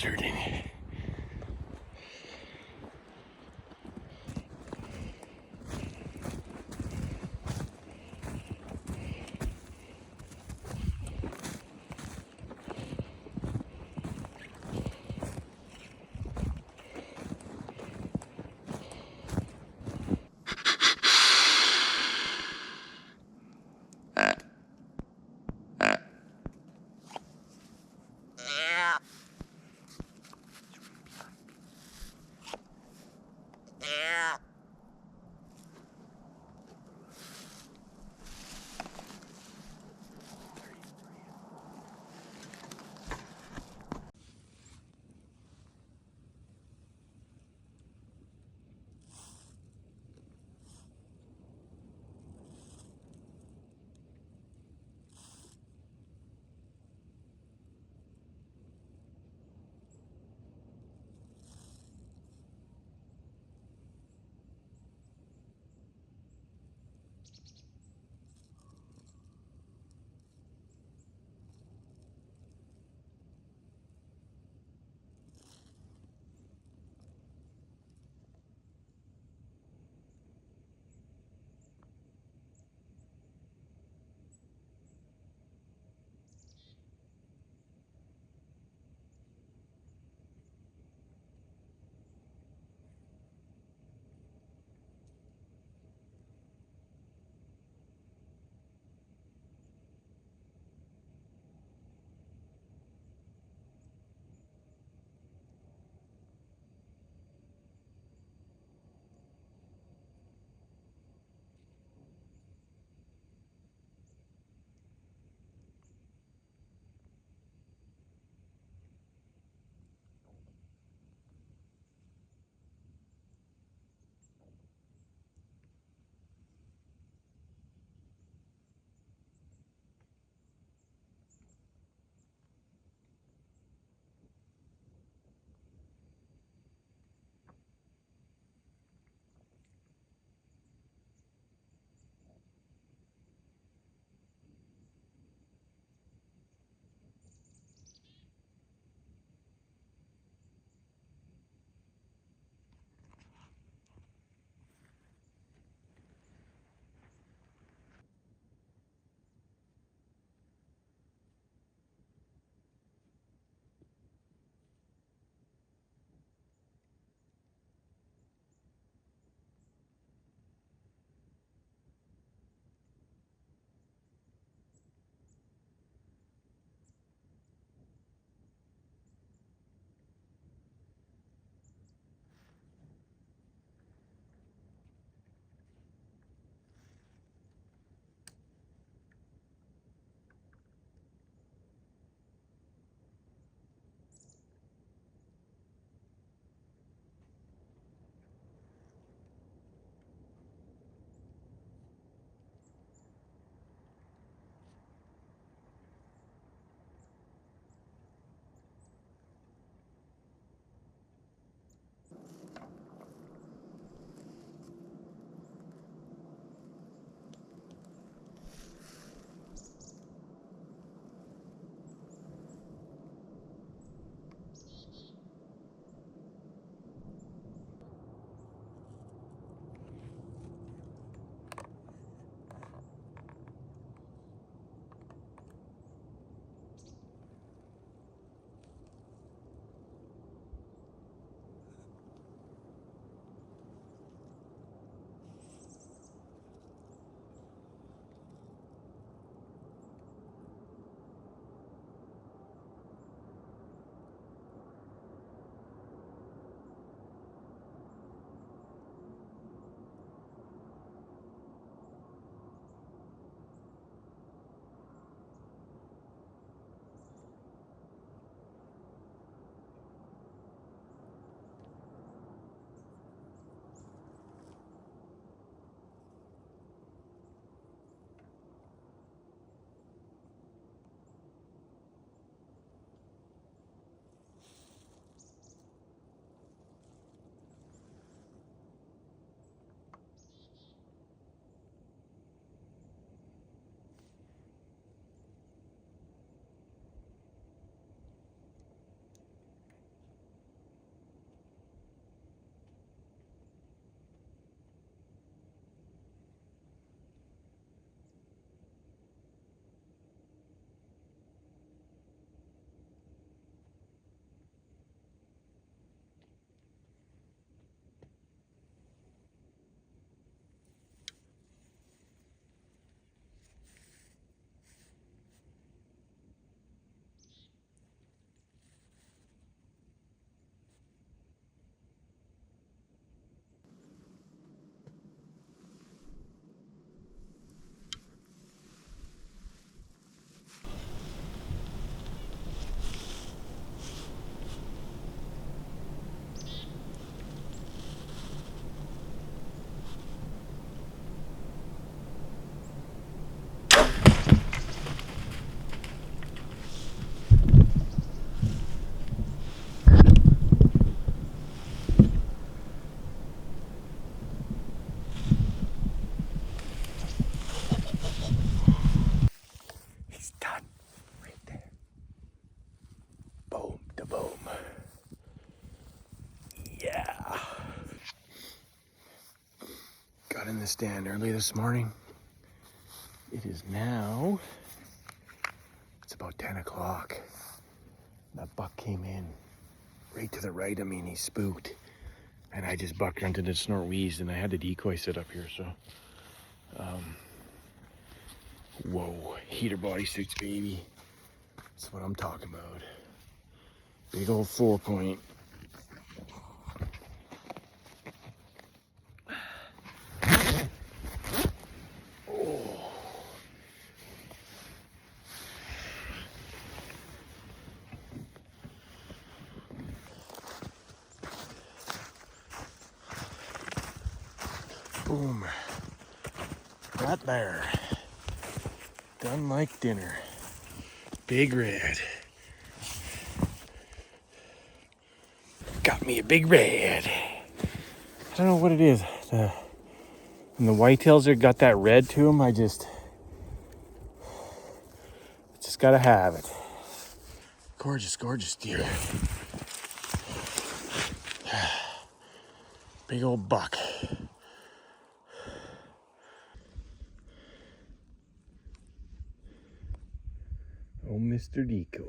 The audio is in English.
disconcerting. in the stand early this morning. It is now, it's about 10 o'clock. That buck came in right to the right of me and he spooked. And I just buck grunted and snort wheezed and I had the decoy set up here, so. Whoa, heater body suits, baby. That's what I'm talking about. Big old 4-point. Boom. Right there. Done like dinner. Big red. Got me a big red. I don't know what it is. And the whitetails are got that red to them. I just gotta have it. Gorgeous, gorgeous deer. Big old buck. Oh, Mr. Decoy.